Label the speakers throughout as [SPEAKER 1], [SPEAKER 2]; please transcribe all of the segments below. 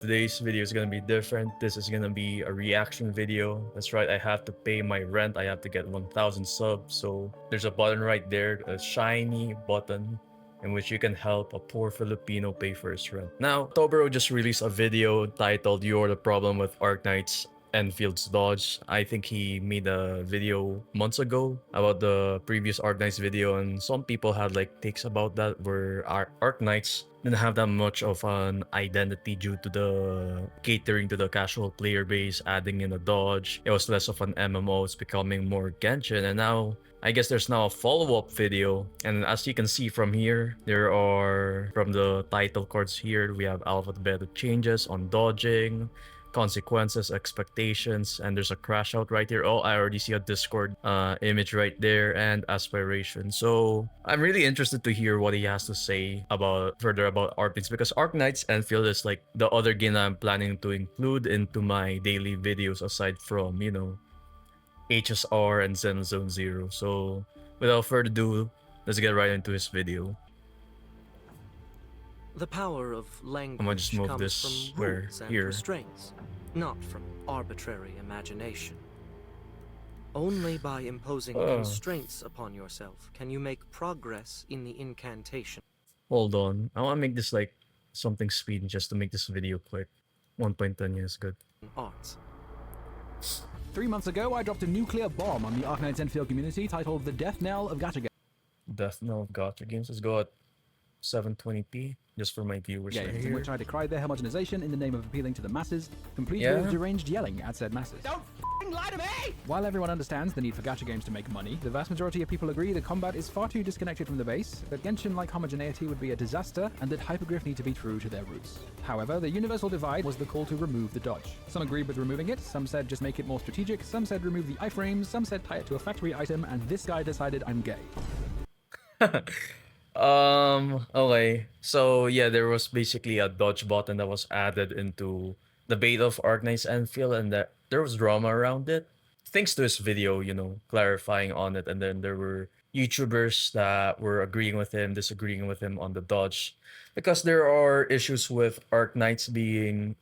[SPEAKER 1] Today's video is gonna be different. This is gonna be a reaction video. That's right, I have to pay my rent. I have to get 1,000 subs. So there's a button right there, a shiny button in which you can help a poor Filipino pay for his rent. Now, Tobero just released a video titled You're the Problem with Arknights Enfield's Dodge. I think he made a video months ago about the previous Arknights video, and some people had like takes about that where Arknights didn't have that much of an identity due to the catering to the casual player base, adding in a dodge. It was less of an MMO, it's becoming more Genshin, and now I guess there's now a follow-up video, and as you can see from here, there are, from the title cards here, we have alpha to beta changes on dodging, consequences, expectations, and there's a crash out right here. Oh, I already see a Discord image right there, and aspiration. So I'm really interested to hear what he has to say about further about Arknights, because Arknights Enfield is like the other game that I'm planning to include into my daily videos aside from, you know, HSR and Zone Zero. So without further ado, let's get right into his video.
[SPEAKER 2] The power of
[SPEAKER 1] I'm gonna just
[SPEAKER 2] language
[SPEAKER 1] move
[SPEAKER 2] comes
[SPEAKER 1] this
[SPEAKER 2] from
[SPEAKER 1] where
[SPEAKER 2] rules and
[SPEAKER 1] here.
[SPEAKER 2] restraints, not from arbitrary imagination. Only by imposing constraints upon yourself can you make progress in the incantation.
[SPEAKER 1] Hold on. I want to make this like something speed just to make this video quick. 1.10 is good.
[SPEAKER 2] Arts.
[SPEAKER 3] 3 months ago, I dropped a nuclear bomb on the Arknights Endfield community titled The Death Knell of Gacha.
[SPEAKER 1] Death Knell of Gacha games. Let's go at 720p just for my viewers right
[SPEAKER 3] In
[SPEAKER 1] here.
[SPEAKER 3] which I decried their homogenization in the name of appealing to the masses, complete with deranged yelling at said masses. Don't f***ing lie to me! While everyone understands the need for gacha games to make money, the vast majority of people agree that combat is far too disconnected from the base, that Genshin-like homogeneity would be a disaster, and that hyperglyph need to be true to their roots. However, the universal divide was the call to remove the dodge. Some agreed with removing it, some said just make it more strategic, some said remove the iframes, some said tie it to a factory item, and this guy decided I'm gay.
[SPEAKER 1] Okay. So yeah, there was basically a dodge button that was added into the beta of Arknights Enfield, and that there was drama around it. Thanks to his video, you know, clarifying on it, and then there were YouTubers that were agreeing with him, disagreeing with him on the dodge. Because there are issues with Arknights being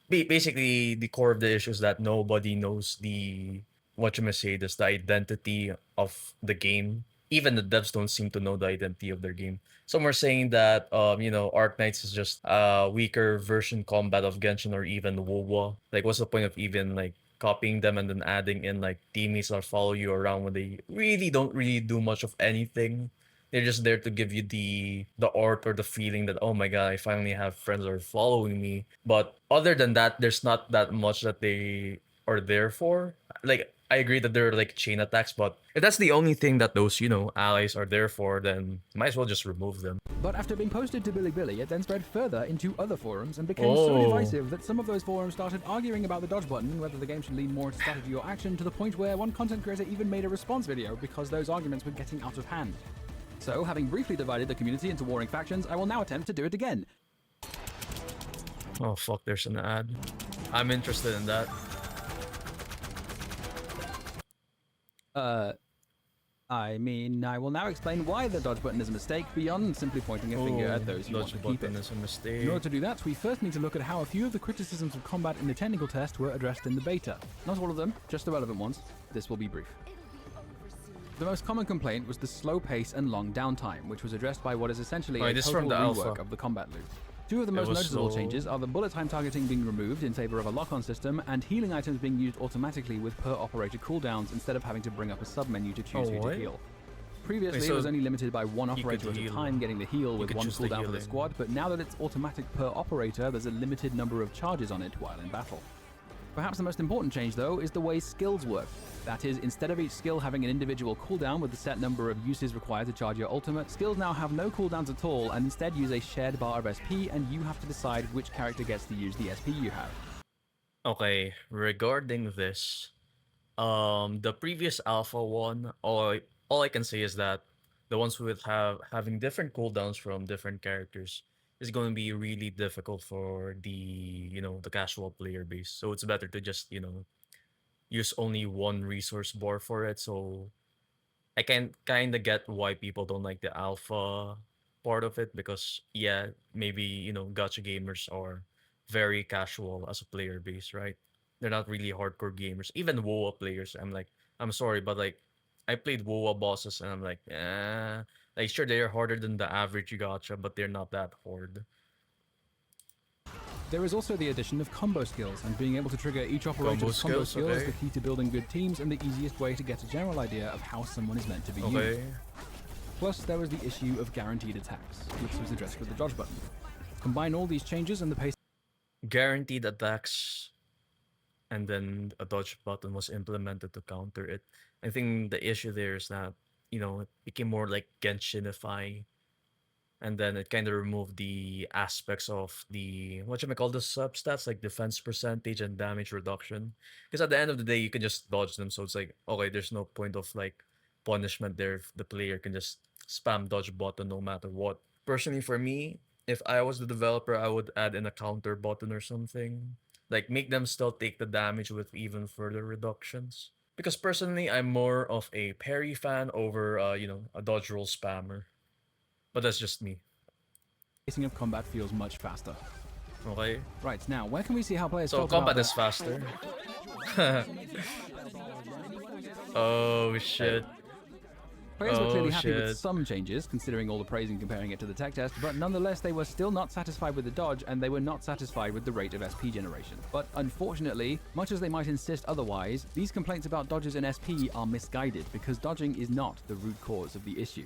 [SPEAKER 1] basically the core of the issue is that nobody knows the what you may say this the identity of the game. Even the devs don't seem to know the identity of their game. Some are saying that you know, Arknights is just a weaker version combat of Genshin or even WoW. Like, what's the point of even like copying them and then adding in like teammates that follow you around when they really don't really do much of anything? They're just there to give you the art or the feeling that, oh my god, I finally have friends that are following me. But other than that, there's not that much that they are there for. Like, I agree that they're like chain attacks, but if that's the only thing that those, you know, allies are there for, then might as well just remove them.
[SPEAKER 3] But after being posted to Bilibili, it then spread further into other forums and became so divisive that some of those forums started arguing about the dodge button, whether the game should lean more into strategy or action, to the point where one content creator even made a response video because those arguments were getting out of hand. So, having briefly divided the community into warring factions, I will now attempt to do it again.
[SPEAKER 1] Oh fuck, there's an ad. I'm interested in that.
[SPEAKER 3] I mean, I will now explain why the dodge button is a mistake beyond simply pointing a finger at those who want to keep it.
[SPEAKER 1] Is a mistake.
[SPEAKER 3] In order to do that, we first need to look at how a few of the criticisms of combat in the technical test were addressed in the beta. Not all of them, just the relevant ones. This will be brief. The most common complaint was the slow pace and long downtime, which was addressed by what is essentially a total rework of the combat loop. Two of the most noticeable changes are the bullet time targeting being removed in favor of a lock-on system, and healing items being used automatically with per-operator cooldowns instead of having to bring up a sub-menu to choose who to heal. Previously, it was only limited by one operator at a time getting the heal with one cooldown for the squad, but now that it's automatic per operator, there's a limited number of charges on it while in battle. Perhaps the most important change, though, is the way skills work. That is, instead of each skill having an individual cooldown with a set number of uses required to charge your ultimate, skills now have no cooldowns at all and instead use a shared bar of SP, and you have to decide which character gets to use the SP you have.
[SPEAKER 1] Okay, regarding this, the previous alpha one, all I can say is that the ones with having different cooldowns from different characters is going to be really difficult for the, you know, the casual player base. So it's better to just, you know, use only one resource bar for it. So I can kind of get why people don't like the alpha part of it, because yeah, maybe, you know, gacha gamers are very casual as a player base, right? They're not really hardcore gamers. Even WoA players, I'm like, I'm sorry, but like, I played WoA bosses and I'm like, like sure they're harder than the average gacha, but they're not that hard.
[SPEAKER 3] There is also the addition of combo skills, and being able to trigger each operator's combo skill is
[SPEAKER 1] okay.
[SPEAKER 3] the key to building good teams and the easiest way to get a general idea of how someone is meant to be used.
[SPEAKER 1] Okay.
[SPEAKER 3] Plus, there was the issue of guaranteed attacks, which was addressed with the dodge button. Combine all these changes and the pace
[SPEAKER 1] Guaranteed attacks, and then a dodge button was implemented to counter it. I think the issue there is that, it became more like Genshinify, and then it kind of removed the aspects of the what you may call the substats like defense percentage and damage reduction. Because at the end of the day, you can just dodge them, so it's like okay, there's no point of like punishment there. If the player can just spam dodge button no matter what. Personally, for me, if I was the developer, I would add in a counter button or something. Like make them still take the damage with even further reductions. Because personally, I'm more of a parry fan over a dodge roll spammer. But that's just me.
[SPEAKER 3] pacing of combat feels much faster.
[SPEAKER 1] Okay.
[SPEAKER 3] Right, now, where can we see how players
[SPEAKER 1] So
[SPEAKER 3] felt
[SPEAKER 1] combat
[SPEAKER 3] about
[SPEAKER 1] is faster. Oh shit.
[SPEAKER 3] Players were clearly
[SPEAKER 1] Oh,
[SPEAKER 3] happy with
[SPEAKER 1] shit.
[SPEAKER 3] some changes, considering all the praise and comparing it to the tech test, but nonetheless they were still not satisfied with the dodge, and they were not satisfied with the rate of SP generation. But unfortunately, much as they might insist otherwise, these complaints about dodges and SP are misguided, because dodging is not the root cause of the issue.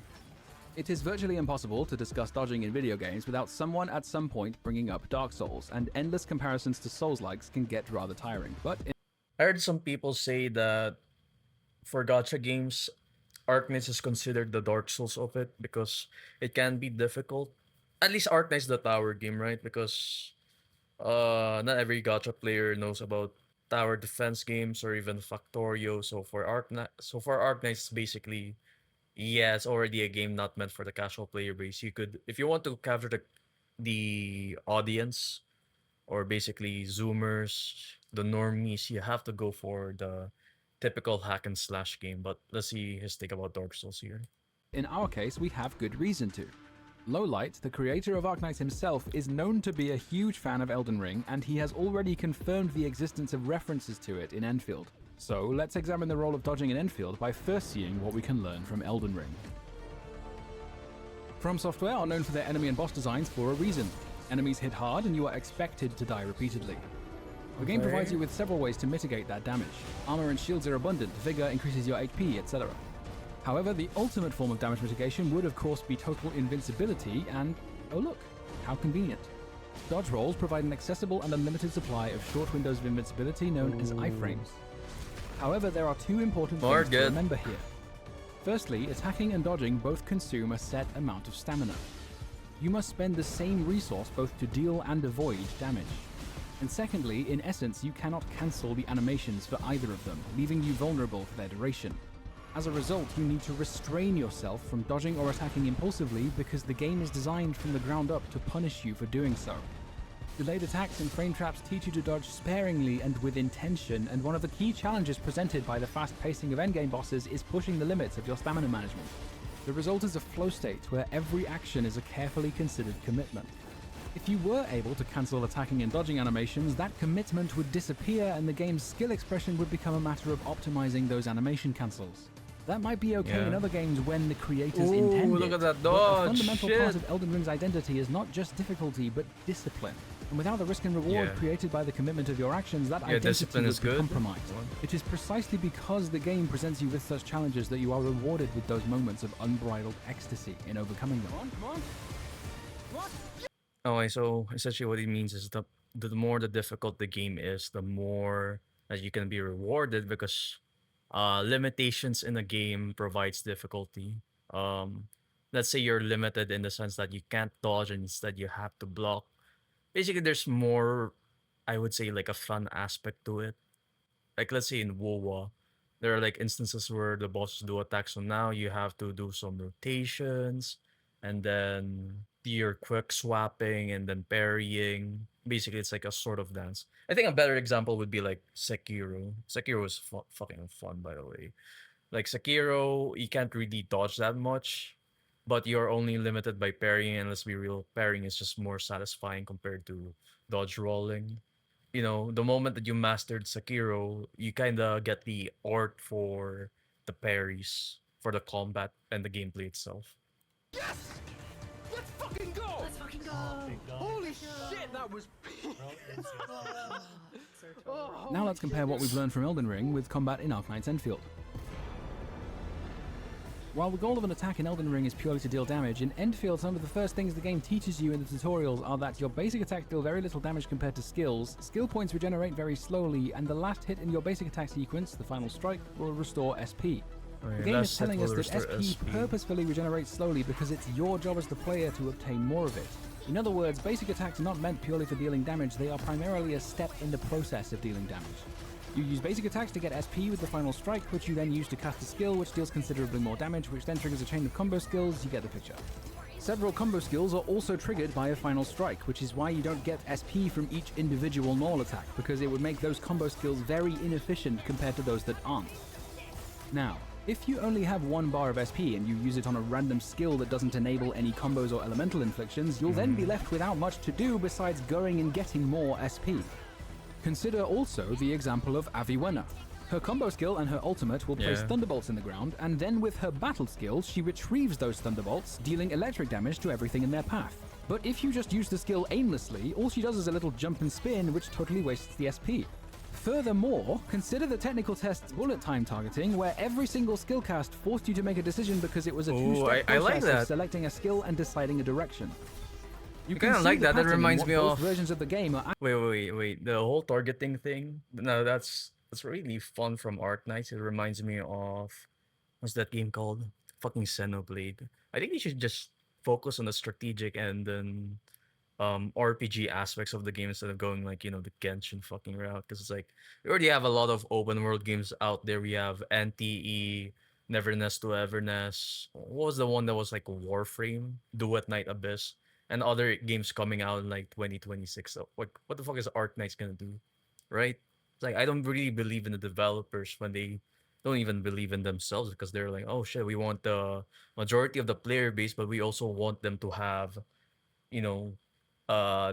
[SPEAKER 3] It is virtually impossible to discuss dodging in video games without someone at some point bringing up Dark Souls, and endless comparisons to Souls-likes can get rather tiring. But
[SPEAKER 1] I heard some people say that for gacha games, Arknights is considered the Dark Souls of it because it can be difficult. At least Arknights the tower game, right? Because not every gacha player knows about tower defense games or even Factorio. So for Arknights, basically, yeah, it's already a game not meant for the casual player base. You could, if you want to capture the audience, or basically Zoomers, the normies, you have to go for the typical hack and slash game. But let's see his take about Dark Souls here.
[SPEAKER 3] in our case, we have good reason to. Lowlight, the creator of Arknights himself, is known to be a huge fan of Elden Ring, and he has already confirmed the existence of references to it in Endfield. So let's examine the role of dodging in Endfield by first seeing what we can learn from Elden Ring. From Software are known for their enemy and boss designs for a reason. Enemies hit hard and you are expected to die repeatedly. The game provides you with several ways to mitigate that damage. Armor and shields are abundant, vigor increases your HP, etc. However, the ultimate form of damage mitigation would of course be total invincibility, and oh look, how convenient. Dodge rolls provide an accessible and unlimited supply of short windows of invincibility known as iframes. However, there are two important things to remember here. Firstly, attacking and dodging both consume a set amount of stamina. You must spend the same resource both to deal and avoid damage. And secondly, in essence, you cannot cancel the animations for either of them, leaving you vulnerable for their duration. As a result, you need to restrain yourself from dodging or attacking impulsively because the game is designed from the ground up to punish you for doing so. Delayed attacks and frame traps teach you to dodge sparingly and with intention, and one of the key challenges presented by the fast pacing of endgame bosses is pushing the limits of your stamina management. The result is a flow state where every action is a carefully considered commitment. If you were able to cancel attacking and dodging animations, that commitment would disappear and the game's skill expression would become a matter of optimizing those animation cancels. That might be okay in other games when the creators intended,
[SPEAKER 1] look at that
[SPEAKER 3] but
[SPEAKER 1] dodge,
[SPEAKER 3] a fundamental
[SPEAKER 1] shit.
[SPEAKER 3] part of Elden Ring's identity is not just difficulty, but discipline. And without the risk and reward created by the commitment of your actions, that identity
[SPEAKER 1] discipline
[SPEAKER 3] would
[SPEAKER 1] is
[SPEAKER 3] be
[SPEAKER 1] good.
[SPEAKER 3] compromised. It is precisely because the game presents you with such challenges that you are rewarded with those moments of unbridled ecstasy in overcoming them.
[SPEAKER 1] Okay, so essentially what it means is the more the difficult the game is, the more that you can be rewarded because limitations in a game provides difficulty. Um, let's say you're limited in the sense that you can't dodge and instead you have to block. Basically, there's more, I would say, like a fun aspect to it. Like let's say in WoW, there are like instances where the bosses do attack, so now you have to do some rotations and then do your quick swapping and then parrying. Basically, it's like a sort of dance. I think a better example would be like Sekiro. Sekiro is fucking fun, by the way. Like Sekiro, you can't really dodge that much. but you're only limited by parrying, and let's be real, parrying is just more satisfying compared to dodge rolling. You know, the moment that you mastered Sekiro, you kind of get the art for the parries, for the combat and the gameplay itself.
[SPEAKER 3] Yes! Let's fucking go!
[SPEAKER 4] Let's fucking go!
[SPEAKER 3] Holy shit, that was...
[SPEAKER 4] Oh,
[SPEAKER 3] Now let's compare what we've learned from Elden Ring with combat in Arknights Endfield. While the goal of an attack in Elden Ring is purely to deal damage, in Endfield some of the first things the game teaches you in the tutorials are that your basic attacks deal very little damage compared to skills, skill points regenerate very slowly, and the last hit in your basic attack sequence, the final strike, will restore SP. The game is telling us that SP purposefully regenerates slowly because it's your job as the player to obtain more of it. In other words, basic attacks are not meant purely for dealing damage, they are primarily a step in the process of dealing damage. You use basic attacks to get SP with the final strike, which you then use to cast a skill which deals considerably more damage, which then triggers a chain of combo skills. You get the picture. Several combo skills are also triggered by a final strike, which is why you don't get SP from each individual normal attack, because it would make those combo skills very inefficient compared to those that aren't. Now, if you only have 1 bar of SP and you use it on a random skill that doesn't enable any combos or elemental inflictions, you'll then be left without much to do besides going and getting more SP. Consider also the example of Aviwenna. Her combo skill and her ultimate will place thunderbolts in the ground, and then with her battle skill, she retrieves those thunderbolts, dealing electric damage to everything in their path. But if you just use the skill aimlessly, all she does is a little jump and spin, which totally wastes the SP. Furthermore, consider the technical test's bullet time targeting, where every single skill cast forced you to make a decision because it was a two-step process of selecting a skill and deciding a direction. You
[SPEAKER 1] kind of like that. That reminds me of
[SPEAKER 3] versions of the game are
[SPEAKER 1] wait. The whole targeting thing. No, that's really fun from Arknights. It reminds me of what's that game called? Fucking Xenoblade. I think you should just focus on the strategic and then RPG aspects of the game instead of going like, you know, the Genshin fucking route. Because it's like we already have a lot of open world games out there. We have NTE, Neverness to Everness. What was the one that was like Warframe? Do at Night Abyss. And other games coming out in like 2026. So what the fuck is Arknights gonna do, right? It's like I don't really believe in the developers when they don't even believe in themselves, because they're like, oh shit, we want the majority of the player base, but we also want them to have, you know,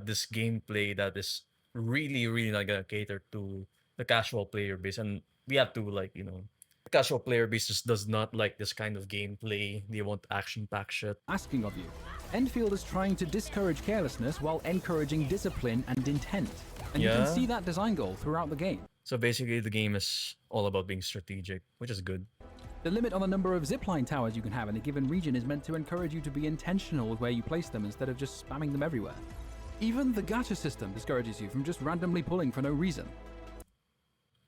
[SPEAKER 1] this gameplay that is really not gonna cater to the casual player base, and we have to like, you know, the casual player base just does not like this kind of gameplay. They want action-packed shit.
[SPEAKER 3] Asking of you. Endfield is trying to discourage carelessness while encouraging discipline and intent. And you can see that design goal throughout the game.
[SPEAKER 1] So basically the game is all about being strategic, which is good.
[SPEAKER 3] The limit on the number of zipline towers you can have in a given region is meant to encourage you to be intentional with where you place them instead of just spamming them everywhere. Even the gacha system discourages you from just randomly pulling for no reason.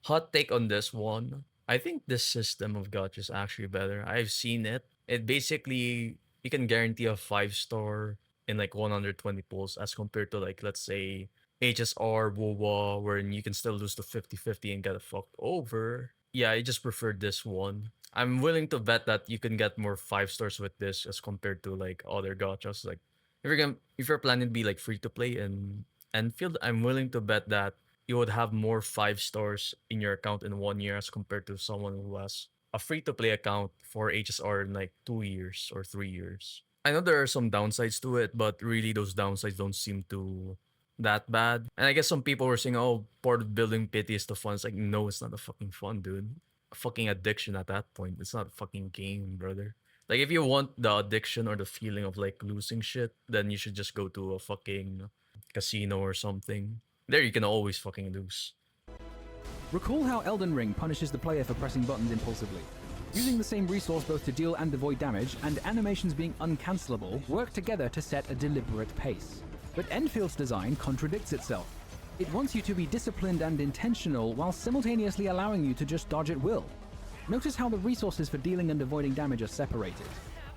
[SPEAKER 1] Hot take on this one. I think this system of gacha is actually better. I've seen it. It basically, you can guarantee a 5-star in like 120 pulls as compared to like, let's say, HSR, WoWa, wherein you can still lose to 50-50 and get it fucked over. Yeah, I just prefer this one. I'm willing to bet that you can get more 5-stars with this as compared to like other gachas. Like if you're planning to be like free to play in Enfield, I'm willing to bet that you would have more 5-stars in your account in 1 year as compared to someone who has a free-to-play account for HSR in like 2 years or 3 years. I know there are some downsides to it, but really those downsides don't seem to that bad. And I guess some people were saying, oh, part of building pity is the fun. It's like, no, it's not a fucking fun, dude. A fucking addiction at that point. It's not a fucking game, brother. Like, if you want the addiction or the feeling of like losing shit, then you should just go to a fucking casino or something. There you can always fucking lose.
[SPEAKER 3] Recall how Elden Ring punishes the player for pressing buttons impulsively. Using the same resource both to deal and avoid damage, and animations being uncancelable, work together to set a deliberate pace. But Enfield's design contradicts itself. It wants you to be disciplined and intentional while simultaneously allowing you to just dodge at will. Notice how the resources for dealing and avoiding damage are separated.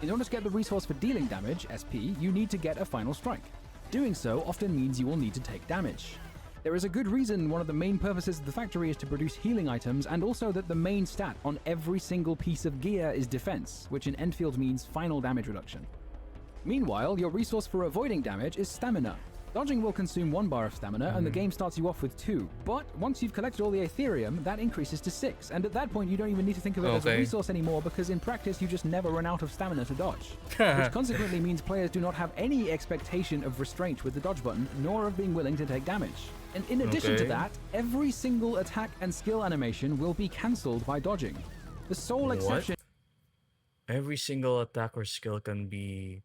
[SPEAKER 3] In order to get the resource for dealing damage, SP, you need to get a final strike. Doing so often means you will need to take damage. There is a good reason one of the main purposes of the factory is to produce healing items, and also that the main stat on every single piece of gear is defense, which in Endfield means final damage reduction. Meanwhile, your resource for avoiding damage is stamina. Dodging will consume 1 bar of stamina, and the game starts you off with 2. But once you've collected all the Aetherium, that increases to 6. And at that point, you don't even need to think of it as a resource anymore, because in practice, you just never run out of stamina to dodge. Which consequently means players do not have any expectation of restraint with the dodge button, nor of being willing to take damage. And in addition to that, every single attack and skill animation will be cancelled by dodging. The sole exception...
[SPEAKER 1] Every single attack or skill can be...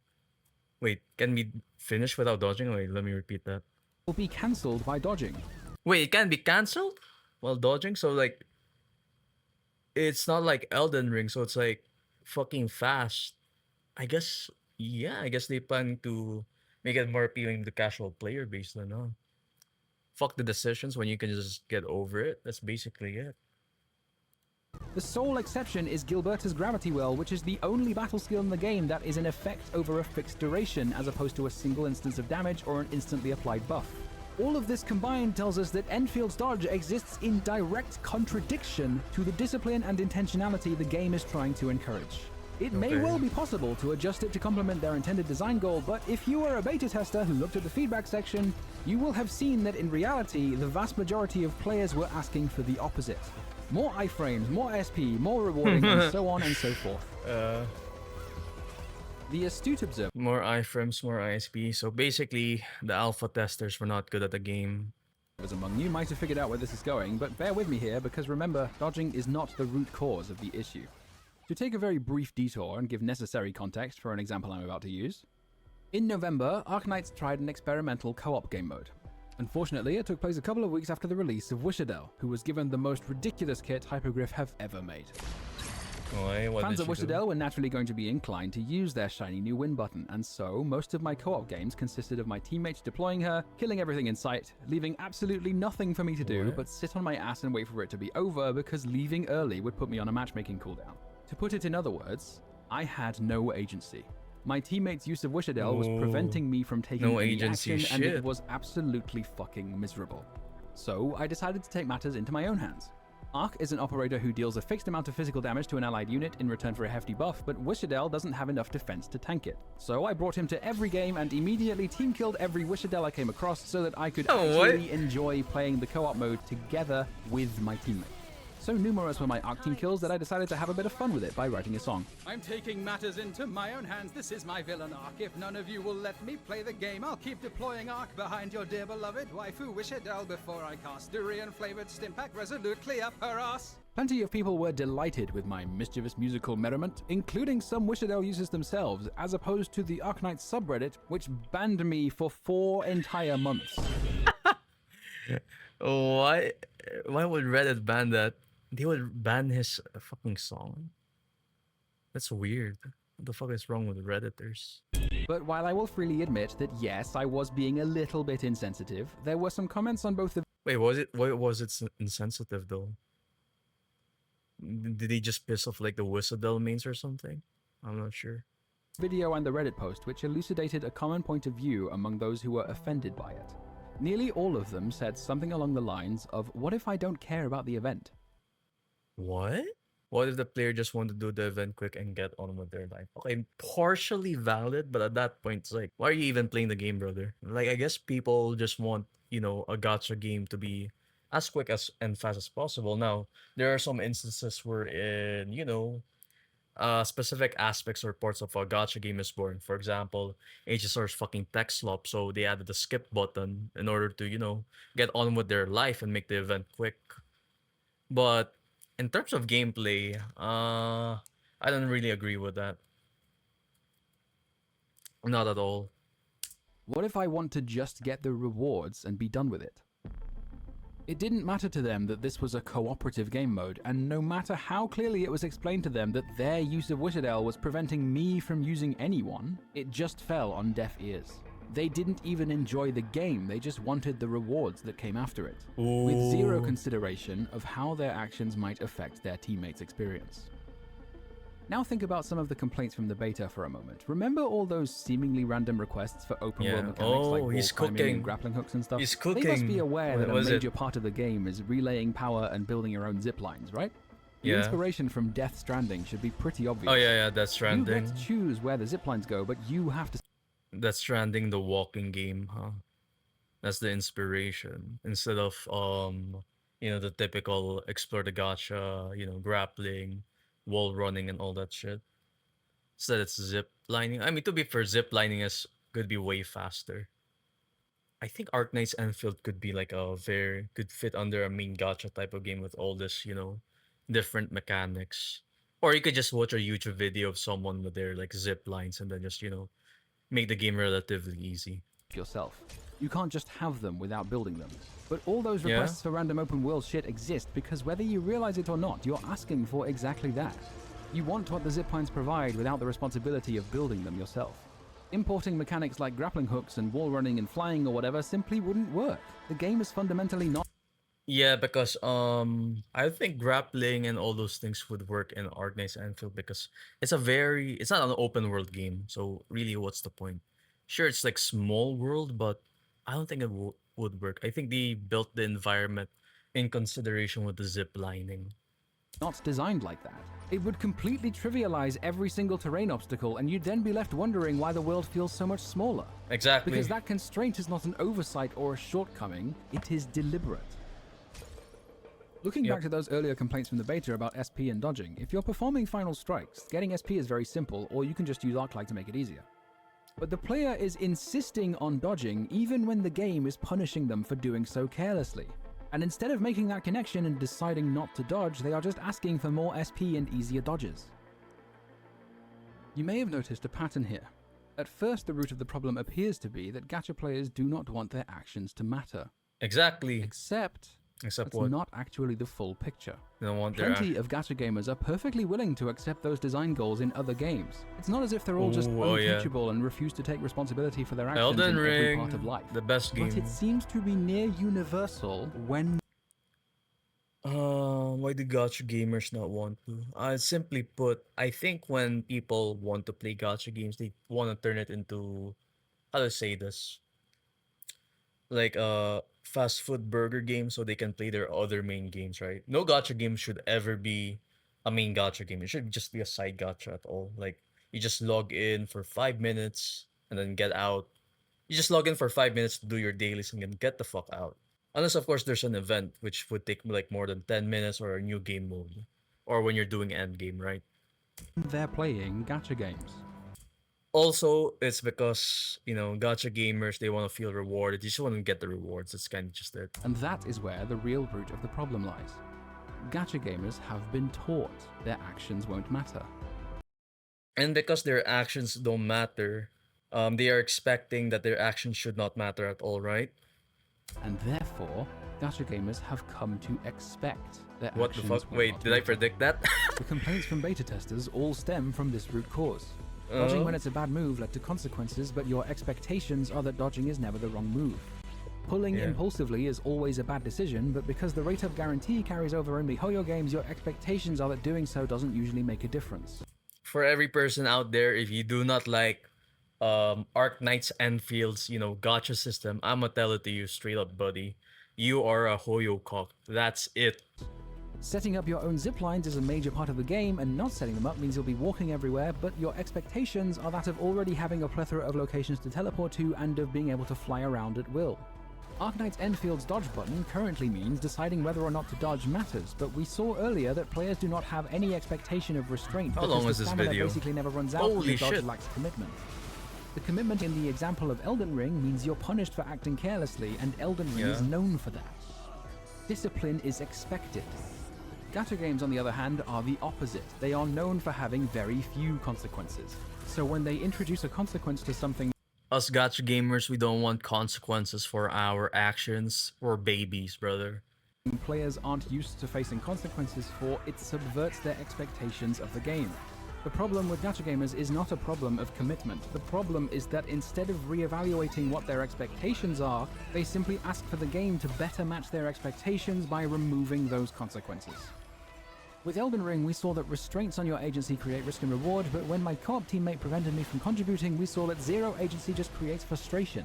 [SPEAKER 1] Wait, can be finished without dodging? Wait, let me repeat that.
[SPEAKER 3] ...will be cancelled by dodging.
[SPEAKER 1] Wait, it can be cancelled while dodging? So, like... It's not like Elden Ring, so it's like fucking fast. I guess... Yeah, I guess they plan to make it more appealing to the casual player base then, huh? Fuck the decisions when you can just get over it. That's basically it.
[SPEAKER 3] The sole exception is Gilberta's Gravity Well, which is the only battle skill in the game that is in effect over a fixed duration, as opposed to a single instance of damage or an instantly applied buff. All of this combined tells us that Enfield's dodge exists in direct contradiction to the discipline and intentionality the game is trying to encourage. It may well be possible to adjust it to complement their intended design goal, but if you are a beta tester who looked at the feedback section, you will have seen that in reality, the vast majority of players were asking for the opposite. More iframes, more SP, more rewarding, and so on and so forth. The astute observer...
[SPEAKER 1] More iframes, more ISP. So basically, the alpha testers were not good at the game.
[SPEAKER 3] ...among you might have figured out where this is going, but bear with me here, because remember, dodging is not the root cause of the issue. To take a very brief detour and give necessary context for an example I'm about to use, in November, Arknights tried an experimental co-op game mode. Unfortunately, it took place a couple of weeks after the release of Wishadel, who was given the most ridiculous kit Hypogryph have ever made. Fans of Wishadel were naturally going to be inclined to use their shiny new win button, and so most of my co-op games consisted of my teammates deploying her, killing everything in sight, leaving absolutely nothing for me to do but sit on my ass and wait for it to be over, because leaving early would put me on a matchmaking cooldown. To put it in other words, I had no agency. My teammates' use of Wishadel was preventing me from taking any action, and it was absolutely fucking miserable. So I decided to take matters into my own hands. Ark is an operator who deals a fixed amount of physical damage to an allied unit in return for a hefty buff, but Wishadel doesn't have enough defense to tank it. So I brought him to every game and immediately team-killed every Wishadel I came across so that I could actually enjoy playing the co-op mode together with my teammates. So numerous were my Ark team kills that I decided to have a bit of fun with it by writing a song.
[SPEAKER 4] I'm taking matters into my own hands. This is my villain Ark. If none of you will let me play the game, I'll keep deploying Ark behind your dear beloved waifu Wishadel before I cast durian-flavored Stimpak resolutely up her ass.
[SPEAKER 3] Plenty of people were delighted with my mischievous musical merriment, including some Wishadel users themselves, as opposed to the Arknights subreddit, which banned me for 4 entire months.
[SPEAKER 1] Why would Reddit ban that? They would ban his fucking song? That's weird. What the fuck is wrong with Redditors?
[SPEAKER 3] But while I will freely admit that yes, I was being a little bit insensitive, there were some comments on both the...
[SPEAKER 1] Wait, why was it insensitive though? Did he just piss off like the Wishadel mains or something? I'm not sure.
[SPEAKER 3] ...video and the Reddit post, which elucidated a common point of view among those who were offended by it. Nearly all of them said something along the lines of, what if I don't care about the event?
[SPEAKER 1] What? What if the player just want to do the event quick and get on with their life? Okay, partially valid, but at that point, it's like, why are you even playing the game, brother? Like, I guess people just want, you know, a gacha game to be as quick as and fast as possible. Now, there are some instances where, you know, specific aspects or parts of a gacha game is born. For example, HSR's fucking tech slop, so they added the skip button in order to, you know, get on with their life and make the event quick. But in terms of gameplay, I don't really agree with that. Not at all.
[SPEAKER 3] What if I want to just get the rewards and be done with it? It didn't matter to them that this was a cooperative game mode, and no matter how clearly it was explained to them that their use of Wishadel was preventing me from using anyone, it just fell on deaf ears. They didn't even enjoy the game, they just wanted the rewards that came after it, with zero consideration of how their actions might affect their teammates' experience. Now think about some of the complaints from the beta for a moment. Remember all those seemingly random requests for open world mechanics like wall climbing and grappling hooks and stuff?
[SPEAKER 1] He's cooking.
[SPEAKER 3] They must be aware that a major part of the game is relaying power and building your own zip lines, right? The inspiration from Death Stranding should be pretty obvious.
[SPEAKER 1] Oh yeah, Death Stranding.
[SPEAKER 3] You get to choose where the zip lines go, but you have to...
[SPEAKER 1] Death Stranding, the walking game, huh? That's the inspiration instead of the typical explore the gacha, grappling, wall running, and all that shit. Instead, it's zip lining. I mean, to be fair, zip lining is could be way faster. I think Arknights Endfield could be like a very could fit under a main gacha type of game with all this, different mechanics. Or you could just watch a YouTube video of someone with their like zip lines and then just, make the game relatively easy.
[SPEAKER 3] yourself. You can't just have them without building them. But all those
[SPEAKER 1] Yeah.
[SPEAKER 3] requests for random open world shit exist because whether you realize it or not, you're asking for exactly that. You want what the ziplines provide without the responsibility of building them yourself. Importing mechanics like grappling hooks and wall running and flying or whatever simply wouldn't work. The game is fundamentally not
[SPEAKER 1] Yeah, because I think grappling and all those things would work in Arknights Anfield because it's not an open world game. So really what's the point? Sure, it's like small world, but I don't think it would work. I think they built the environment in consideration with the zip lining.
[SPEAKER 3] not designed like that. It would completely trivialize every single terrain obstacle, and you'd then be left wondering why the world feels so much smaller.
[SPEAKER 1] Exactly.
[SPEAKER 3] Because that constraint is not an oversight or a shortcoming, it is deliberate. Looking
[SPEAKER 1] Yep.
[SPEAKER 3] back to those earlier complaints from the beta about SP and dodging, if you're performing final strikes, getting SP is very simple, or you can just use Arklight to make it easier. But the player is insisting on dodging even when the game is punishing them for doing so carelessly. And instead of making that connection and deciding not to dodge, they are just asking for more SP and easier dodges. You may have noticed a pattern here. At first, the root of the problem appears to be that gacha players do not want their actions to matter.
[SPEAKER 1] Exactly.
[SPEAKER 3] Except
[SPEAKER 1] Except
[SPEAKER 3] that's
[SPEAKER 1] what?
[SPEAKER 3] not actually the full picture.
[SPEAKER 1] They don't want their
[SPEAKER 3] Plenty of gacha gamers are perfectly willing to accept those design goals in other games. It's not as if they're all just
[SPEAKER 1] Ooh, oh yeah.
[SPEAKER 3] unteachable and refuse to take responsibility for their actions
[SPEAKER 1] Elden
[SPEAKER 3] in every
[SPEAKER 1] Ring,
[SPEAKER 3] part of life.
[SPEAKER 1] the best game.
[SPEAKER 3] But it seems to be near universal when
[SPEAKER 1] Why do gacha gamers not want to? Simply put, I think when people want to play gacha games, they want to turn it into, how to say this, like a fast food burger game so they can play their other main games, right? No gacha game should ever be a main gacha game. It should just be a side gacha at all. Like, you just log in for 5 minutes and then get out. You just log in for 5 minutes to do your dailies and then get the fuck out. Unless, of course, there's an event which would take like more than 10 minutes or a new game mode. Or when you're doing end game, right?
[SPEAKER 3] they're playing gacha games.
[SPEAKER 1] Also, it's because, gacha gamers, they want to feel rewarded. You just want to get the rewards. It's kind of just it.
[SPEAKER 3] And that is where the real root of the problem lies. Gacha gamers have been taught their actions won't matter.
[SPEAKER 1] And because their actions don't matter, they are expecting that their actions should not matter at all, right?
[SPEAKER 3] And therefore, gacha gamers have come to expect their
[SPEAKER 1] What the
[SPEAKER 3] actions
[SPEAKER 1] fuck?
[SPEAKER 3] will
[SPEAKER 1] Wait,
[SPEAKER 3] not
[SPEAKER 1] did I
[SPEAKER 3] matter.
[SPEAKER 1] predict that?
[SPEAKER 3] The complaints from beta testers all stem from this root cause. Dodging when it's a bad move led to consequences, but your expectations are that dodging is never the wrong move. Pulling
[SPEAKER 1] Yeah.
[SPEAKER 3] impulsively is always a bad decision, but because the rate of guarantee carries over in MiHoYo games, your expectations are that doing so doesn't usually make a difference.
[SPEAKER 1] For every person out there, if you do not like Arknights Enfield's, gacha system, I'ma tell it to you straight up, buddy. You are a Hoyo cock. That's it.
[SPEAKER 3] Setting up your own zip lines is a major part of the game, and not setting them up means you'll be walking everywhere, but your expectations are that of already having a plethora of locations to teleport to and of being able to fly around at will. Arknights Enfield's dodge button currently means deciding whether or not to dodge matters, but we saw earlier that players do not have any expectation of restraint
[SPEAKER 1] How
[SPEAKER 3] because
[SPEAKER 1] long
[SPEAKER 3] the
[SPEAKER 1] is this
[SPEAKER 3] stamina
[SPEAKER 1] video?
[SPEAKER 3] basically never runs out and
[SPEAKER 1] Holy
[SPEAKER 3] the dodge
[SPEAKER 1] shit.
[SPEAKER 3] lacks commitment. The commitment in the example of Elden Ring means you're punished for acting carelessly, and Elden Ring is
[SPEAKER 1] Yeah.
[SPEAKER 3] known for that. Discipline is expected. Gacha games, on the other hand, are the opposite. They are known for having very few consequences. So when they introduce a consequence to something
[SPEAKER 1] Us gacha gamers, we don't want consequences for our actions. We're babies, brother.
[SPEAKER 3] players aren't used to facing consequences for, it subverts their expectations of the game. The problem with gacha gamers is not a problem of commitment. The problem is that instead of reevaluating what their expectations are, they simply ask for the game to better match their expectations by removing those consequences. With Elden Ring, we saw that restraints on your agency create risk and reward, but when my co-op teammate prevented me from contributing, we saw that zero agency just creates frustration.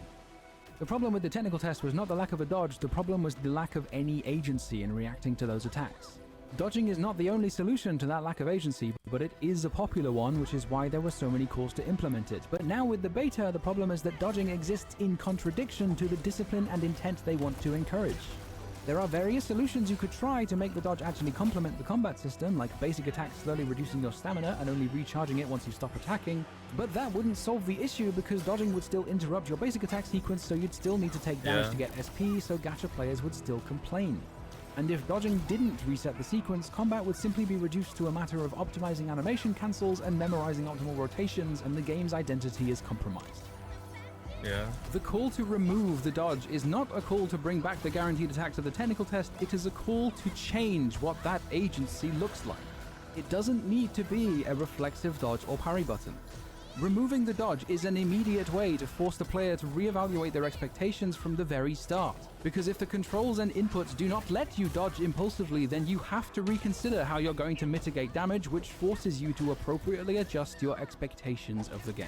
[SPEAKER 3] The problem with the technical test was not the lack of a dodge, the problem was the lack of any agency in reacting to those attacks. Dodging is not the only solution to that lack of agency, but it is a popular one, which is why there were so many calls to implement it. But now with the beta, the problem is that dodging exists in contradiction to the discipline and intent they want to encourage. There are various solutions you could try to make the dodge actually complement the combat system, like basic attacks slowly reducing your stamina and only recharging it once you stop attacking, but that wouldn't solve the issue because dodging would still interrupt your basic attack sequence, so you'd still need to take damage to get SP, so gacha players would still complain. And if dodging didn't reset the sequence, combat would simply be reduced to a matter of optimizing animation cancels and memorizing optimal rotations, and the game's identity is compromised.
[SPEAKER 1] Yeah.
[SPEAKER 3] The call to remove the dodge is not a call to bring back the guaranteed attack to the technical test, it is a call to change what that agency looks like. It doesn't need to be a reflexive dodge or parry button. Removing the dodge is an immediate way to force the player to reevaluate their expectations from the very start. Because if the controls and inputs do not let you dodge impulsively, then you have to reconsider how you're going to mitigate damage, which forces you to appropriately adjust your expectations of the game.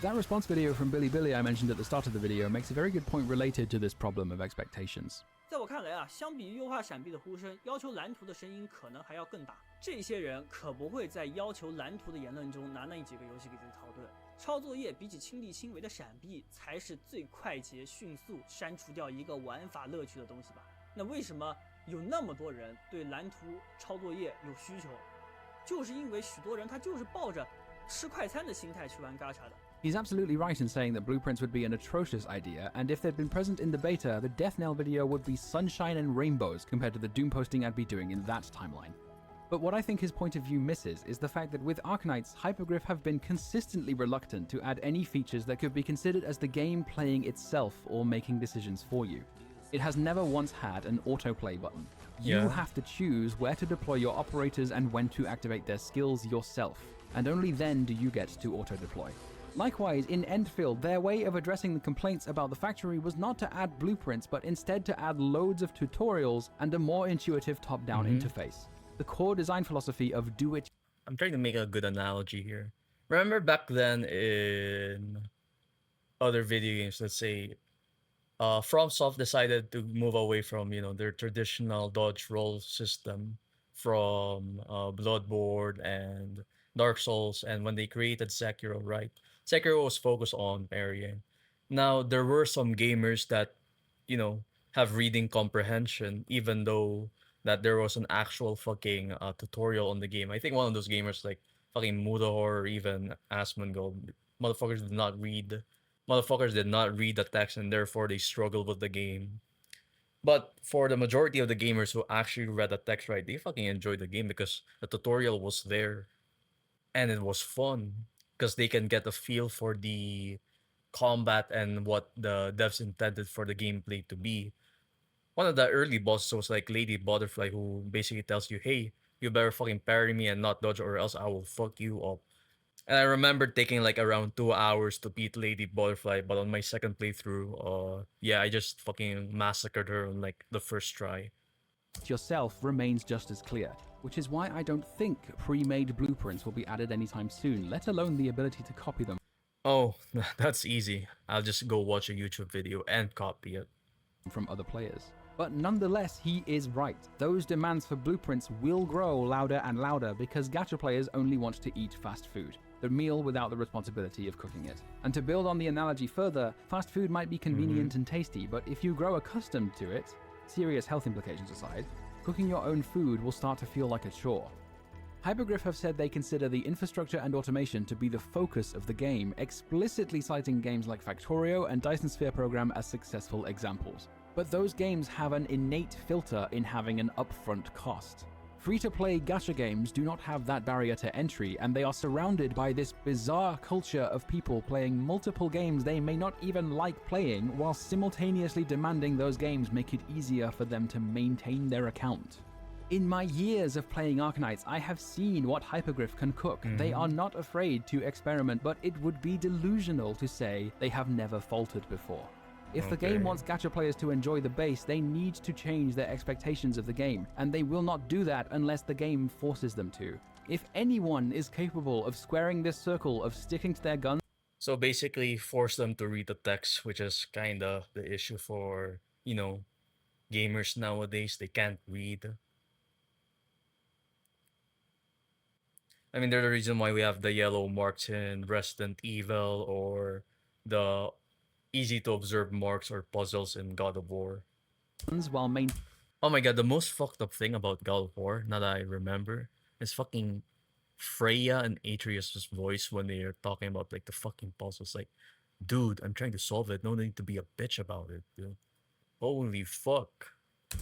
[SPEAKER 3] That response video from Billy I mentioned at the start of the video makes a very good point related to this problem of expectations.
[SPEAKER 5] 在我看来啊，相比于优化闪避的呼声，要求蓝图的声音可能还要更大。这些人可不会在要求蓝图的言论中拿那几个游戏给自己套盾。抄作业比起亲力亲为的闪避，才是最快捷、迅速删除掉一个玩法乐趣的东西吧？那为什么有那么多人对蓝图抄作业有需求？就是因为许多人他就是抱着吃快餐的心态去玩 Gacha 的。
[SPEAKER 3] He's absolutely right in saying that blueprints would be an atrocious idea, and if they'd been present in the beta, the Death Knell video would be sunshine and rainbows compared to the Doom posting I'd be doing in that timeline. But what I think his point of view misses is the fact that with Arknights, Hypergriff have been consistently reluctant to add any features that could be considered as the game playing itself or making decisions for you. It has never once had an autoplay button. You have to choose where to deploy your operators and when to activate their skills yourself, and only then do you get to auto-deploy. Likewise, in Endfield, their way of addressing the complaints about the factory was not to add blueprints, but instead to add loads of tutorials and a more intuitive top-down interface. The core design philosophy of do it.
[SPEAKER 1] I'm trying to make a good analogy here. Remember back then in other video games, let's say, FromSoft decided to move away from, their traditional dodge roll system from Bloodborne and Dark Souls, and when they created Sekiro, right? Sekiro was focused on parrying. Now, there were some gamers that, have reading comprehension, even though that there was an actual fucking tutorial on the game. I think one of those gamers, like fucking Mudahor or even Asmongold, motherfuckers did not read. Motherfuckers did not read the text, and therefore they struggled with the game. But for the majority of the gamers who actually read the text right, they fucking enjoyed the game because the tutorial was there. And it was fun because they can get a feel for the combat and what the devs intended for the gameplay to be. One of the early bosses was like Lady Butterfly, who basically tells you, hey, you better fucking parry me and not dodge or else I will fuck you up. And I remember taking like around 2 hours to beat Lady Butterfly, but on my second playthrough, I just fucking massacred her on like the first try.
[SPEAKER 3] Yourself remains just as clear, which is why I don't think pre-made blueprints will be added anytime soon, let alone the ability to copy them.
[SPEAKER 1] Oh, that's easy. I'll just go watch a YouTube video and copy it
[SPEAKER 3] From other players. But nonetheless, he is right. Those demands for blueprints will grow louder and louder because gacha players only want to eat fast food, the meal without the responsibility of cooking it. And to build on the analogy further, fast food might be convenient and tasty, but if you grow accustomed to it, serious health implications aside, cooking your own food will start to feel like a chore. Hypergriff have said they consider the infrastructure and automation to be the focus of the game, explicitly citing games like Factorio and Dyson Sphere Program as successful examples. But those games have an innate filter in having an upfront cost. Free-to-play gacha games do not have that barrier to entry, and they are surrounded by this bizarre culture of people playing multiple games they may not even like playing, while simultaneously demanding those games make it easier for them to maintain their account. In my years of playing Arknights, I have seen what Hypergriff can cook. They are not afraid to experiment, but it would be delusional to say they have never faltered before. If the game wants gacha players to enjoy the base, they need to change their expectations of the game, and they will not do that unless the game forces them to. If anyone is capable of squaring this circle of sticking to their guns...
[SPEAKER 1] So basically force them to read the text, which is kind of the issue for, Gamers nowadays, they can't read. I mean, they're the reason why we have the yellow marks in Resident Evil or the easy to observe marks or puzzles in God of War.
[SPEAKER 3] while maintaining
[SPEAKER 1] Oh my god, the most fucked up thing about God of War, now that I remember, is fucking Freya and Atreus' voice when they're talking about like the fucking puzzles. Like, dude, I'm trying to solve it. No need to be a bitch about it, dude. Holy fuck.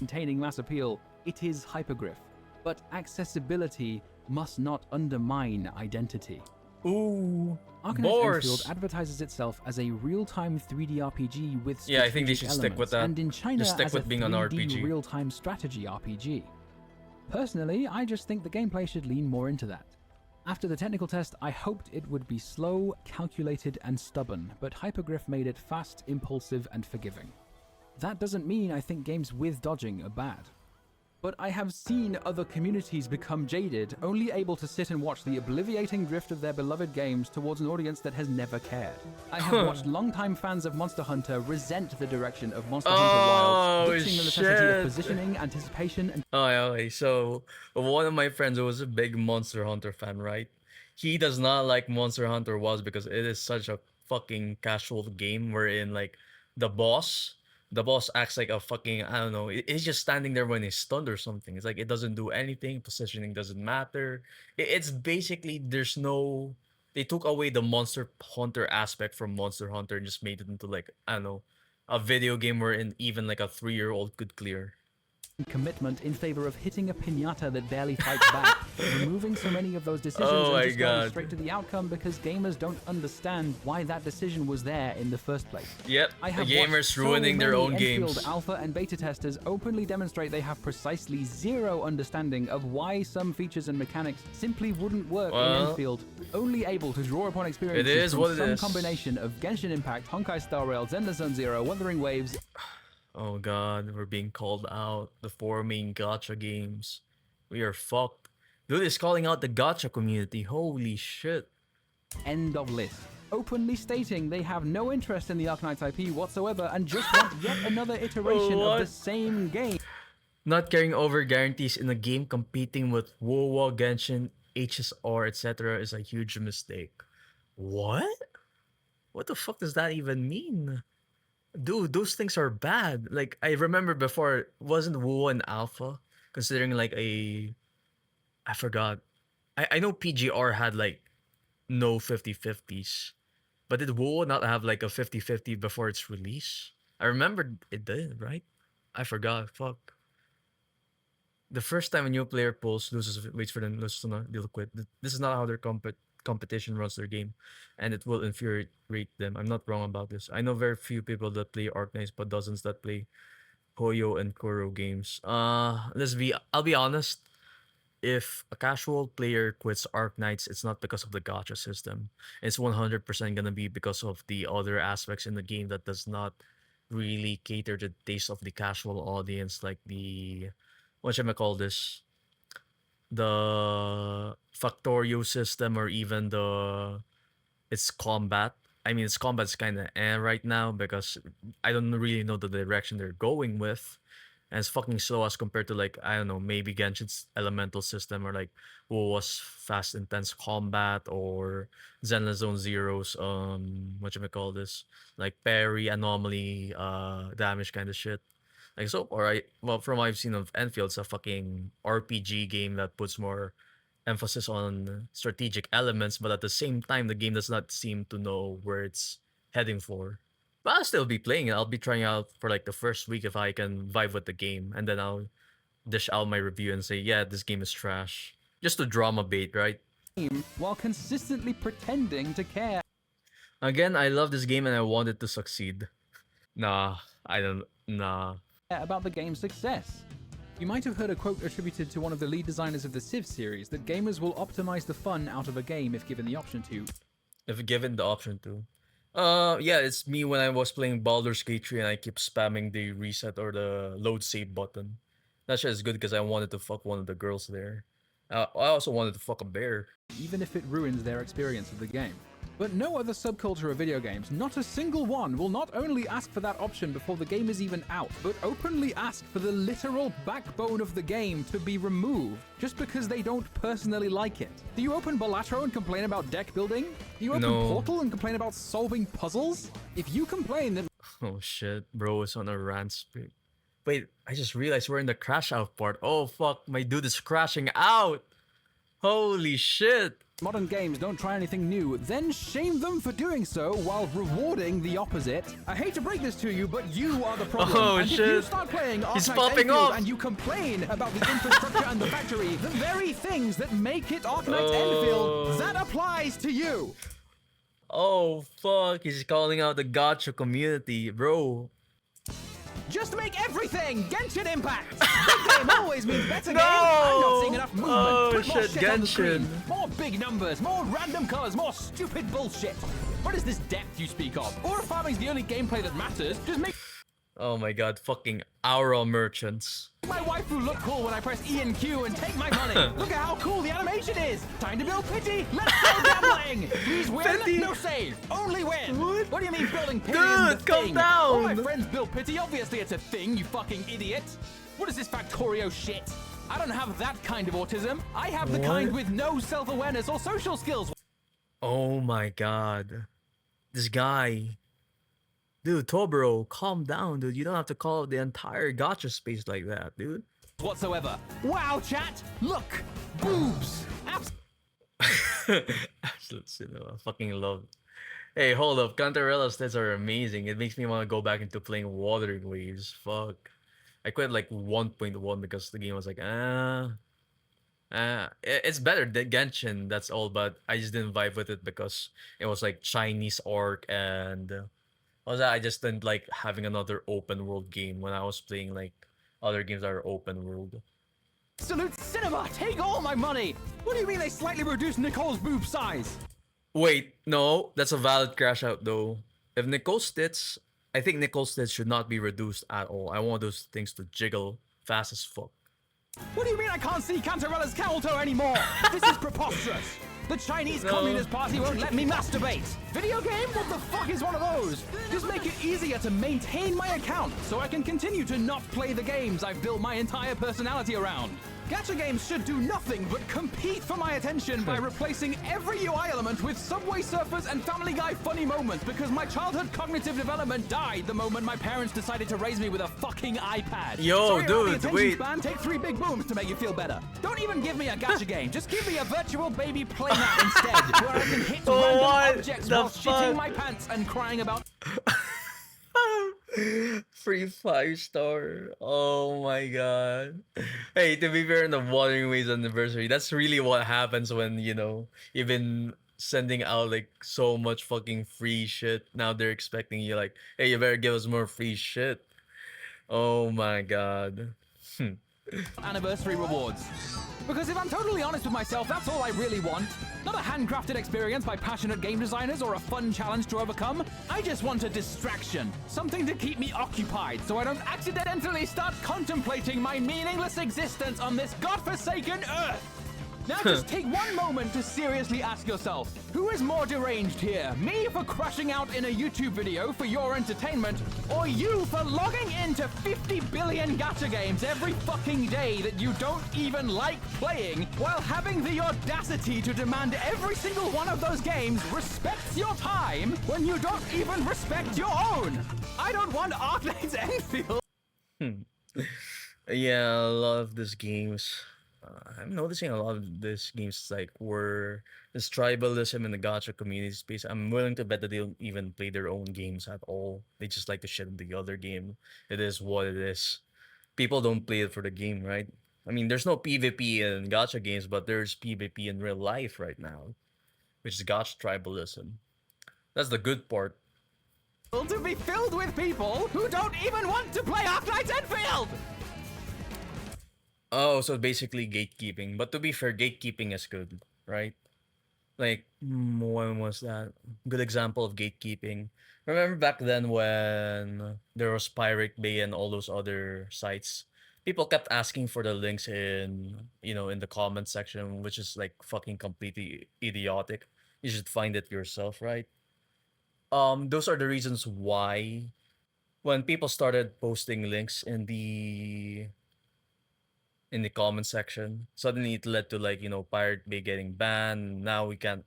[SPEAKER 3] mass appeal, it is hypergriff. But accessibility must not undermine identity.
[SPEAKER 1] Ooh.
[SPEAKER 3] Arknights
[SPEAKER 1] Boars.
[SPEAKER 3] Endfield advertises itself as a real-time 3D RPG with
[SPEAKER 1] Yeah, I think they
[SPEAKER 3] strategic
[SPEAKER 1] should stick with
[SPEAKER 3] elements,
[SPEAKER 1] that.
[SPEAKER 3] and in China
[SPEAKER 1] Just stick
[SPEAKER 3] as
[SPEAKER 1] with
[SPEAKER 3] a
[SPEAKER 1] being an
[SPEAKER 3] 3D
[SPEAKER 1] RPG.
[SPEAKER 3] real-time strategy RPG. Personally, I just think the gameplay should lean more into that. After the technical test, I hoped it would be slow, calculated, and stubborn, but Hypergriff made it fast, impulsive, and forgiving. That doesn't mean I think games with dodging are bad. But I have seen other communities become jaded, only able to sit and watch the obliviating drift of their beloved games towards an audience that has never cared. I have watched longtime fans of Monster Hunter resent the direction of Monster Hunter Wilds, ditching the necessity of
[SPEAKER 1] shit.
[SPEAKER 3] positioning, anticipation, and
[SPEAKER 1] Oh, yeah, okay. So one of my friends who was a big Monster Hunter fan, right? He does not like Monster Hunter Wilds because it is such a fucking casual game wherein like the boss, the boss acts like a fucking, I don't know, he's just standing there when he's stunned or something. It's like it doesn't do anything. Positioning doesn't matter. It's basically there's no. They took away the Monster Hunter aspect from Monster Hunter and just made it into like I don't know, a video game wherein even like a 3-year-old could clear.
[SPEAKER 3] commitment in favor of hitting a pinata that barely fights back, removing so many of those decisions
[SPEAKER 1] Oh my
[SPEAKER 3] and just going
[SPEAKER 1] God.
[SPEAKER 3] straight to the outcome because gamers don't understand why that decision was there in the first place.
[SPEAKER 1] Yep,
[SPEAKER 3] I
[SPEAKER 1] the
[SPEAKER 3] have
[SPEAKER 1] gamers
[SPEAKER 3] watched so
[SPEAKER 1] ruining their
[SPEAKER 3] many
[SPEAKER 1] own
[SPEAKER 3] Enfield
[SPEAKER 1] games.
[SPEAKER 3] alpha and beta testers openly demonstrate they have precisely zero understanding of why some features and mechanics simply wouldn't work in
[SPEAKER 1] Well,
[SPEAKER 3] Enfield, only able to draw upon experiences
[SPEAKER 1] is
[SPEAKER 3] from
[SPEAKER 1] what it
[SPEAKER 3] some
[SPEAKER 1] is.
[SPEAKER 3] combination of Genshin Impact, Honkai Star Rail, Zenless Zone Zero, Wuthering Waves,
[SPEAKER 1] Oh god, we're being called out. The 4 main gacha games. We are fucked. Dude is calling out the gacha community. Holy shit.
[SPEAKER 3] end of list. Openly stating they have no interest in the Arknights IP whatsoever and just want yet another iteration of the
[SPEAKER 1] What?
[SPEAKER 3] same game.
[SPEAKER 1] Not carrying over guarantees in a game competing with WoW, Genshin, HSR, etc. is a huge mistake. What? What the fuck does that even mean? Dude, those things are bad. Like I remember before, wasn't WoW an alpha? Considering like a I forgot. I know PGR had like no 50/50s. But did WoW not have like a 50/50 before its release? I remember it did, right? I forgot. Fuck. The first time a new player pulls, loses, waits for them, loses, no, they'll quit. This is not how their competition runs their game, and it will infuriate them. I'm not wrong about this. I know very few people that play Arknights, but dozens that play Hoyo and Kuro games. I'll be honest. If a casual player quits Arknights, it's not because of the gacha system. It's 100% gonna be because of the other aspects in the game that does not really cater to the taste of the casual audience, like the what should I call this? The Factorio system or even the its combat. I mean, its combat's kind of right now because I don't really know the direction they're going with, and it's fucking slow as compared to like I don't know maybe Genshin's elemental system or like was fast intense combat or Zenless Zone Zero's what you may call this like parry anomaly damage kind of shit. Like so, or I well from what I've seen of Enfield, it's a fucking RPG game that puts more emphasis on strategic elements, but at the same time, the game does not seem to know where it's heading for. But I'll still be playing it. I'll be trying out for like the first week if I can vibe with the game, and then I'll dish out my review and say, yeah, this game is trash. Just to drama bait, right?
[SPEAKER 3] While consistently pretending to care.
[SPEAKER 1] Again, I love this game and I want it to succeed. Nah, I don't. Nah.
[SPEAKER 3] About the game's success. You might have heard a quote attributed to one of the lead designers of the Civ series that gamers will optimize the fun out of a game if given the option to.
[SPEAKER 1] If given the option to. Yeah, it's me when I was playing Baldur's Gate 3 and I keep spamming the reset or the load save button. That shit is good because I wanted to fuck one of the girls there. I also wanted to fuck a bear.
[SPEAKER 3] even if it ruins their experience of the game. But no other subculture of video games, not a single one, will not only ask for that option before the game is even out, but openly ask for the literal backbone of the game to be removed just because they don't personally like it. Do you open Balatro and complain about deck building? Do you open
[SPEAKER 1] No.
[SPEAKER 3] Portal and complain about solving puzzles? If you complain, then
[SPEAKER 1] Oh shit, bro is on a rant spree. Wait, I just realized we're in the crash out part. Oh fuck, my dude is crashing out. Holy shit.
[SPEAKER 3] modern games don't try anything new, then shame them for doing so while rewarding the opposite. I hate to break this to you, but you are the problem.
[SPEAKER 1] Oh,
[SPEAKER 3] and
[SPEAKER 1] shit.
[SPEAKER 3] if you start playing
[SPEAKER 1] He's
[SPEAKER 3] Arknights
[SPEAKER 1] popping
[SPEAKER 3] Endfield
[SPEAKER 1] off.
[SPEAKER 3] and you complain about the infrastructure and the factory, the very things that make it Arknights Endfield, that applies to you.
[SPEAKER 1] Oh fuck, he's calling out the Gacha community, bro.
[SPEAKER 3] Just make everything Genshin Impact! Big game always means better
[SPEAKER 1] No!
[SPEAKER 3] game! I'm not seeing enough movement!
[SPEAKER 1] Oh,
[SPEAKER 3] Put more
[SPEAKER 1] shit,
[SPEAKER 3] shit on the screen!
[SPEAKER 1] Genshin.
[SPEAKER 3] More big numbers, more random colors, more stupid bullshit! What is this depth you speak of? Aura farming's the only gameplay that matters. Just make
[SPEAKER 1] Oh my god, fucking Aura merchants.
[SPEAKER 3] my waifu look cool when I press E and Q and take my money! Look at how cool the animation is! Time to build pity! Let's go gambling! Please win!
[SPEAKER 1] Pity?
[SPEAKER 3] No save! Only win! What do you mean building pity
[SPEAKER 1] Dude,
[SPEAKER 3] is the
[SPEAKER 1] calm
[SPEAKER 3] thing?
[SPEAKER 1] down.
[SPEAKER 3] All my friends build pity, obviously it's a thing, you fucking idiot! What is this Factorio shit? I don't have that kind of autism. I have the
[SPEAKER 1] What?
[SPEAKER 3] kind with no self-awareness or social skills.
[SPEAKER 1] Oh my god. This guy. Dude, Tobro, calm down, dude. You don't have to call out the entire gacha space like that, dude.
[SPEAKER 3] Whatsoever. Wow, chat! Look! Boobs!
[SPEAKER 1] Absolute cinema. Fucking love. Hey, hold up. Cantarella stats are amazing. It makes me want to go back into playing Wuthering Waves. Fuck. I quit like 1.1 because the game was like, it's better than Genshin, that's all, but I just didn't vibe with it because it was like Chinese arc and also I just didn't like having another open world game when I was playing like other games that are open world.
[SPEAKER 3] Absolute cinema! Take all my money! What do you mean they slightly reduced Nicole's boob size?
[SPEAKER 1] Wait, no, that's a valid crash out though. If Nicole Stitz, I think Nicole Stitz should not be reduced at all. I want those things to jiggle fast as fuck.
[SPEAKER 3] What do you mean I can't see Cantarella's camel toe anymore? This is preposterous! The Chinese
[SPEAKER 1] No.
[SPEAKER 3] Communist Party won't let me masturbate! Video game? What the fuck is one of those? Just make it easier to maintain my account so I can continue to not play the games I've built my entire personality around. Gacha games should do nothing but compete for my attention by replacing every UI element with Subway Surfers and Family Guy funny moments because my childhood cognitive development died the moment my parents decided to raise me with a fucking iPad.
[SPEAKER 1] Yo,
[SPEAKER 3] Sorry about the
[SPEAKER 1] dude,
[SPEAKER 3] attention
[SPEAKER 1] wait.
[SPEAKER 3] span. Take 3 big booms to make you feel better. Don't even give me a gacha game. Just give me a virtual baby playmat instead, where I can hit
[SPEAKER 1] Oh,
[SPEAKER 3] random
[SPEAKER 1] what
[SPEAKER 3] objects
[SPEAKER 1] the
[SPEAKER 3] while shitting
[SPEAKER 1] fuck?
[SPEAKER 3] my pants and crying about.
[SPEAKER 1] Free 5-star. Oh my god. Hey, to be fair, in the Wuthering Waves anniversary, that's really what happens when, you know, you've been sending out like so much fucking free shit. Now they're expecting you like, hey, you better give us more free shit. Oh my god.
[SPEAKER 3] Anniversary rewards. Because if I'm totally honest with myself, that's all I really want. Not a handcrafted experience by passionate game designers or a fun challenge to overcome. I just want a distraction. Something to keep me occupied so I don't accidentally start contemplating my meaningless existence on this godforsaken earth. Now just take one moment to seriously ask yourself, who is more deranged here? Me for crashing out in a YouTube video for your entertainment, or you for logging into 50 billion gacha games every fucking day that you don't even like playing, while having the audacity to demand every single one of those games respects your time when you don't even respect your own? I don't want Arknights Enfield.
[SPEAKER 1] Yeah, a lot of these games. I'm noticing a lot of these games like where this tribalism in the gacha community space. I'm willing to bet that they don't even play their own games at all. They just like to shit on the other game. It is what it is. People don't play it for the game, right? I mean, there's no PvP in gacha games, but there's PvP in real life right now, which is gacha tribalism. That's the good part.
[SPEAKER 3] To be filled with people who don't even want to play Arknights Enfield!
[SPEAKER 1] Oh, so basically gatekeeping. But to be fair, gatekeeping is good, right? Like, when was that? Good example of gatekeeping. Remember back then when there was Pirate Bay and all those other sites? people kept asking for the links in in the comment section, which is like fucking completely idiotic. You should find it yourself, right? Those are the reasons why when people started posting links in the comment section, suddenly it led to like Pirate Bay getting banned. Now we can't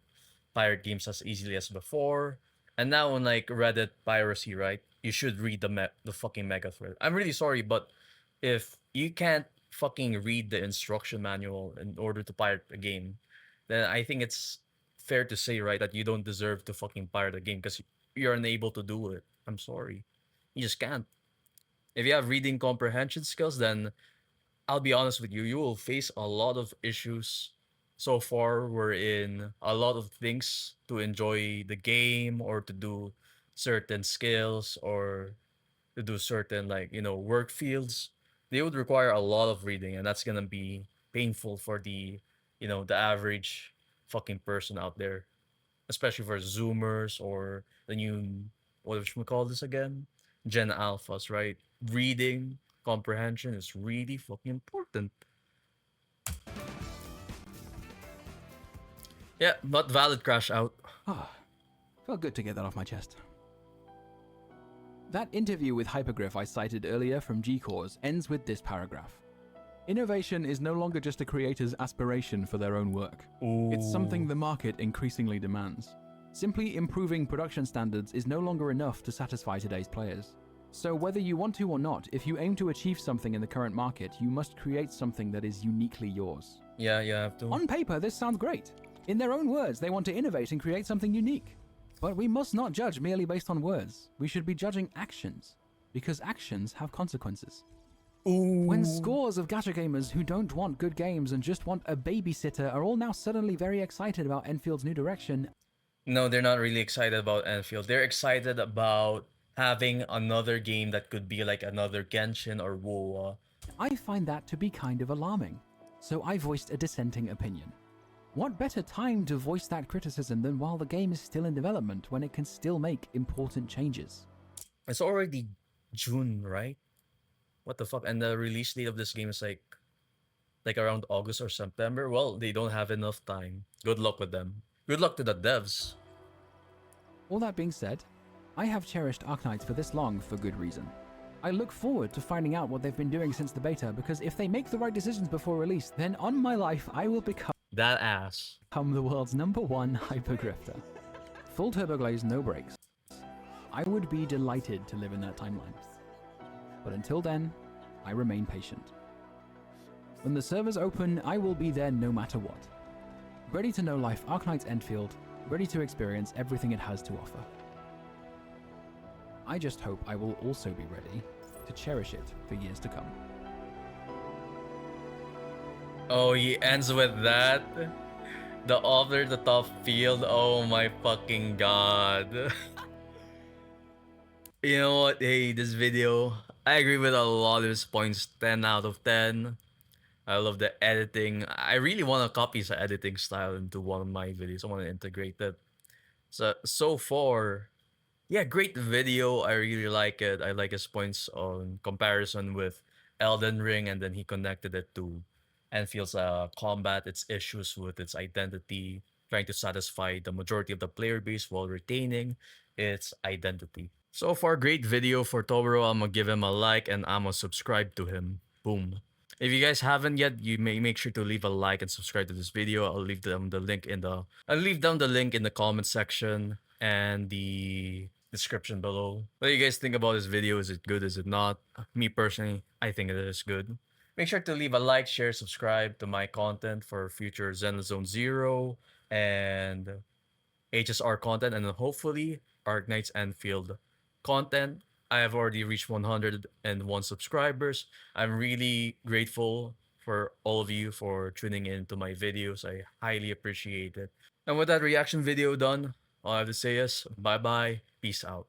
[SPEAKER 1] pirate games as easily as before. And now on like Reddit piracy, right? You should read the fucking mega thread. I'm really sorry, but if you can't fucking read the instruction manual in order to pirate a game, then I think it's fair to say, right, that you don't deserve to fucking pirate a game because you're unable to do it. I'm sorry. You just can't. If you have reading comprehension skills, then I'll be honest with you, you will face a lot of issues. So far, we're in a lot of things to enjoy the game or to do certain skills or to do certain work fields. They would require a lot of reading, and that's gonna be painful for the average fucking person out there, especially for Zoomers or the new what should we call this again? Gen Alphas, right? Reading comprehension is really fucking important. Yeah, not valid crash out.
[SPEAKER 3] Ah, felt good to get that off my chest. That interview with Hypergriff I cited earlier from G-Cores ends with this paragraph. Innovation is no longer just a creator's aspiration for their own work. It's something the market increasingly demands. Simply improving production standards is no longer enough to satisfy today's players. So whether you want to or not, if you aim to achieve something in the current market, you must create something that is uniquely yours.
[SPEAKER 1] Yeah, you have to.
[SPEAKER 3] On paper, this sounds great. In their own words, they want to innovate and create something unique. But we must not judge merely based on words. We should be judging actions, because actions have consequences. When scores of gacha gamers who don't want good games and just want a babysitter are all now suddenly very excited about Enfield's new direction.
[SPEAKER 1] No, they're not really excited about Enfield. They're excited about having another game that could be like another Genshin or WoW.
[SPEAKER 3] I find that to be kind of alarming. So I voiced a dissenting opinion. What better time to voice that criticism than while the game is still in development, when it can still make important changes?
[SPEAKER 1] It's already June, right? What the fuck? And the release date of this game is like around August or September. Well, they don't have enough time. Good luck with them. Good luck to the devs.
[SPEAKER 3] All that being said, I have cherished Arknights for this long for good reason. I look forward to finding out what they've been doing since the beta, because if they make the right decisions before release, then on my life I will become
[SPEAKER 1] That ass.
[SPEAKER 3] the world's #1 hypergrifter. Full turbo glaze, no brakes. I would be delighted to live in that timeline. But until then, I remain patient. When the servers open, I will be there no matter what. Ready to know life Arknights Endfield, ready to experience everything it has to offer. I just hope I will also be ready to cherish it for years to come.
[SPEAKER 1] Oh, he ends with that. The over the top field. Oh my fucking god. You know what? Hey, this video, I agree with a lot of his points. 10 out of 10. I love the editing. I really want to copy his editing style into one of my videos. I want to integrate it. So far, yeah, great video. I really like it. I like his points on comparison with Elden Ring, and then he connected it to Enfield's combat, its issues with its identity, trying to satisfy the majority of the player base while retaining its identity. So far, great video for Tobero. I'm gonna give him a like and I'm gonna subscribe to him. Boom. If you guys haven't yet, you may make sure to leave a like and subscribe to this video. I'll leave down the link in the comment section and the description below. What do you guys think about this video? Is it good? Is it not? Me personally, I think it is good. Make sure to leave a like, share, subscribe to my content for future Zenless Zero and HSR content, and then hopefully Arknights Enfield content. I have already reached 101 subscribers. I'm really grateful for all of you for tuning in to my videos. I highly appreciate it. And with that reaction video done, all I have to say is bye bye, peace out.